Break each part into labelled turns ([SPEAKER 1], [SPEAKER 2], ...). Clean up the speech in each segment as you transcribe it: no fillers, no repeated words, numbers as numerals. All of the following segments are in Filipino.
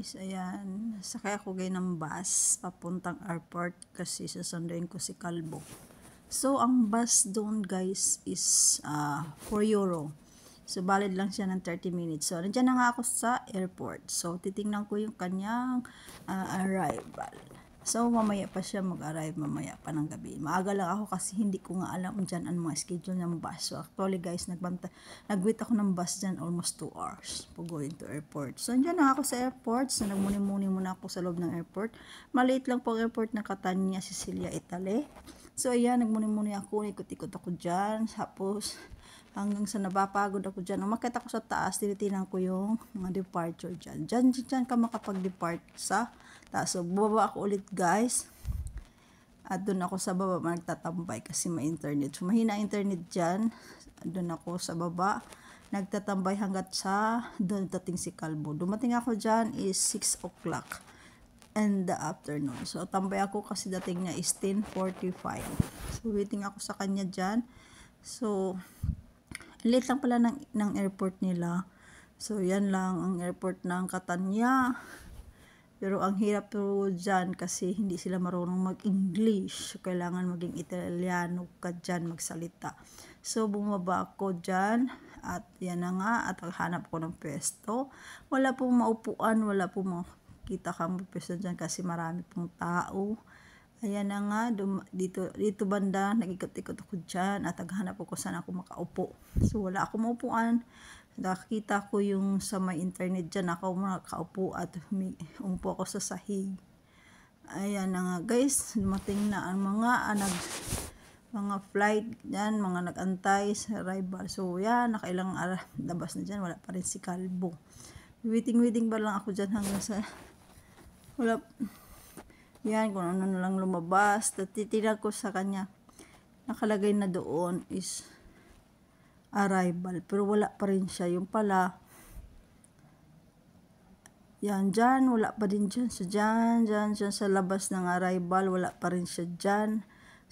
[SPEAKER 1] guys, ayan, sakay ako ngayon ng bus papuntang airport kasi sasunduin ko si Kalbo. So ang bus doon guys is 4 euro. So valid lang siya ng 30 minutes. So nandiyan na nga ako sa airport. So titingnan ko yung kanyang arrival. So mamaya pa siya mag-arrive, mamaya pa ng gabi. Maaga lang ako kasi hindi ko nga alam dyan ang mga schedule ng bus. So actually guys, nag-wait ako ng bus dyan almost 2 hours for going to airport. So andyan na ako sa airport. So nagmuni-muni muna ako sa loob ng airport. Maliit lang po ang airport ng Catania, Sicilia, Italy. So ayan, nagmuni-muni ako, ikot-ikot ako dyan. Tapos hanggang sa napapagod ako dyan. Umakit ako sa taas, tinitinan ko yung mga departure dyan. Dyan ka makapag-depart sa taas. So, bubaba ako ulit guys. At doon ako sa baba nagtatambay kasi may internet. So, mahina internet dyan. Doon ako sa baba. Nagtatambay hanggat sa doon dating si Kalbo. Dumating ako dyan is 6 o'clock in the afternoon. So, tambay ako kasi dating niya is 10:45. So, waiting ako sa kanya dyan. So, late lang pala ng airport nila. So, yan lang ang airport ng Catania. Pero ang hirap po dyan kasi hindi sila marunong mag-English. So, kailangan maging Italiano ka dyan magsalita. So, bumaba ako dyan. At yan na nga. At hanap ko ng pwesto. Wala pong maupuan. Wala pong makita kang pwesto dyan kasi marami pong tao. Ayan na nga, dito banda, nag-ikot-ikot ako dyan at naghanap ako saan ako makaupo. So, wala akong maupuan. Nakita ko yung sa may internet dyan, ako makaupo at umupo ako sa sahig. Ayan na nga guys, dumating na ang mga flight dyan, mga nag-antay sa arrival. So, yan, nakailang labas na dyan, wala pa rin si Kalbo. Waiting ba lang ako dyan hanggang sa, wala. Yan, kung ano na lang lumabas. Titinan ko sa kanya. Nakalagay na doon is arrival. Pero wala pa rin siya. Yung pala, yan, dyan. Wala pa din dyan. So, dyan sa labas ng arrival. Wala pa rin siya dyan.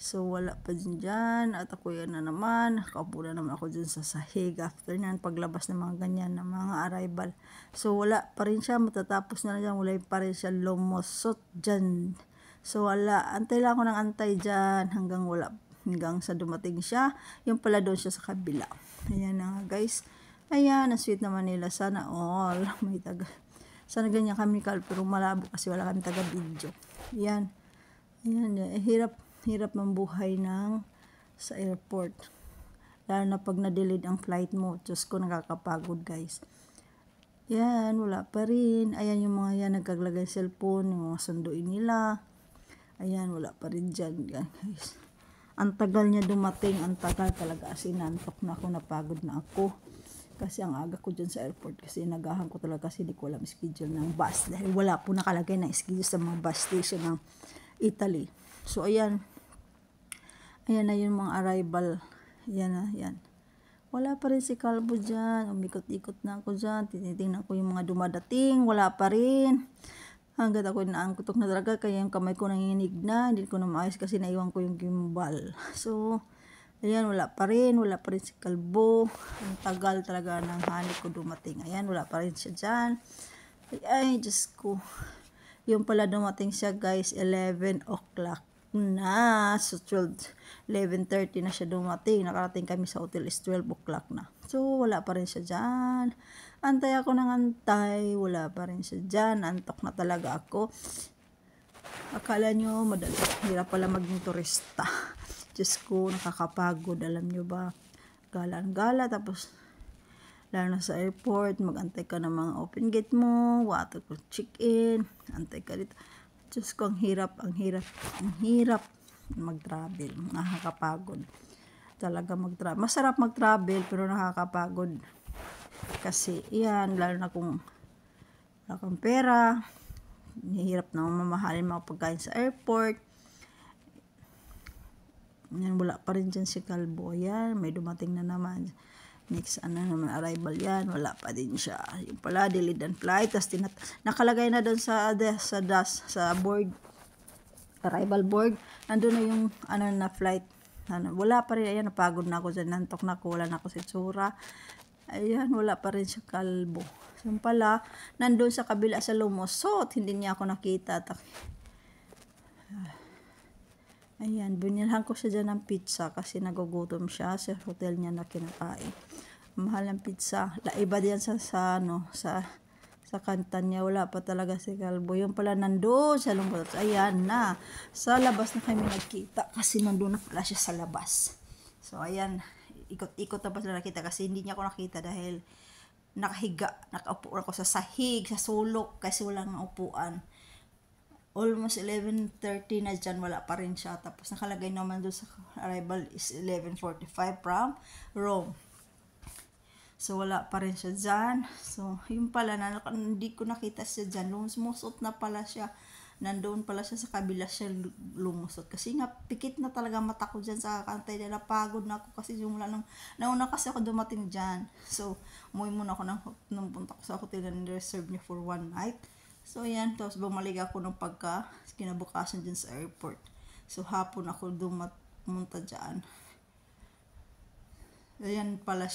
[SPEAKER 1] So, wala pa din dyan. At ako yan na naman. Nakaupo na naman ako dyan sa sahig. After nan, paglabas ng mga ganyan, ng mga arrival. So, wala pa rin siya. Matatapos na dyan. Wala pa rin siya lumusot dyan. So, wala. Antay lang ako ng antay dyan. Hanggang sa dumating siya. Yung pala doon siya sa kabila. Ayan na nga guys. Ayan, ang sweet naman nila. Sana all. May taga. Sana ganyan kami pero malabo kasi wala kami taga-video. Ayan. Ayan. Hirap ng buhay sa airport. Lalo na pag na-delayed ang flight mo. Diyos ko, nakakapagod guys. Yan, wala pa rin. Ayan yung mga yan, nagkaglagay cellphone, yung mga sunduin nila. Ayan, wala pa rin dyan guys. Ang tagal niya dumating, ang tagal talaga. As inantok na ako, napagod na ako. Kasi ang aga ko dyan sa airport. Kasi nagahan ko talaga kasi hindi ko alam schedule ng bus. Dahil wala po nakalagay na schedule sa mga bus station ng Italy. So, ayan. Ayan na yung mga arrival. Ayan na, ayan. Wala pa rin si Kalbo dyan. Umikot-ikot na ako dyan. Tinitingnan ko yung mga dumadating. Wala pa rin. Hanggat ako naangkutok na talaga. Kaya yung kamay ko nanginig na. Hindi ko na maayos kasi naiwan ko yung gimbal. So, ayan, wala pa rin. Wala pa rin si Kalbo. Ang tagal talaga ng hanip ko dumating. Ayan, wala pa rin siya dyan. Ay, Diyos ko. Yung pala dumating siya guys, 11 o'clock na. So, 11:30 na siya dumating. Nakarating kami sa hotel is 12 o'clock na. So, wala pa rin siya dyan. Antay ako ng antay. Wala pa rin siya dyan. Antok na talaga ako. Akala nyo, madali. Hirap pala maging turista. Diyos ko, nakakapagod. Alam nyo ba? Gala-gala. Tapos, lalo na sa airport, mag-antay ka ng mga open gate mo. Water ko check-in. Antay ka dito. Diyos ko, ang hirap mag-travel. Nakakapagod. Talaga mag-travel. Masarap mag-travel, pero nakakapagod. Kasi, yan, lalo na kung wala kang pera, hirap na mamahalin mga pagkain sa airport. Yan, wala pa rin dyan si Kalbo. Yan, may dumating na naman. Next, naman, arrival yan. Wala pa din siya. Yung pala, delayed ang flight. Tapos, nakalagay na doon sa board. Arrival board. Nandun na yung, na flight. Wala pa rin. Ayan, napagod na ako dyan. Nantok na ako. Wala na ako sa tsura. Ayan, wala pa rin siya Kalbo. So pala, nandun sa kabila sa lumusot, hindi niya ako nakita. Ayan, binilhan ko siya dyan ng pizza kasi nagugutom siya sa hotel niya na kinakain. Mahal ng pizza. Iba diyan sa kanta niya. Wala pa talaga si Kalbo. Yung pala nandun sa lumusot. Ayan na. Sa labas na kami nagkita kasi nandun na pala siya sa labas. So ayan, ikot-ikot na pa sila nakita kasi hindi niya ako nakita dahil nakaupo ako sa sahig, sa sulok kasi walang upuan. Almost 11:30 na dyan, wala pa rin siya. Tapos nakalagay naman doon sa arrival is 11:45 from Rome. So wala pa rin siya dyan. So yun pala, hindi ko nakita siya dyan. Lumusot na pala siya. Nandoon pala siya sa kabila siya lumusot. Kasi nga, pikit na talaga mata ko dyan sa kantay nila. Pagod na ako kasi yung nauna kasi ako dumating dyan. So, umuwi muna ako nung punta ko sa hotel na reserve niya for one night. So, ayan. Tapos, bumalik ako ng kinabukasan dyan sa airport. So, hapon ako pumunta dyan. Ayan pala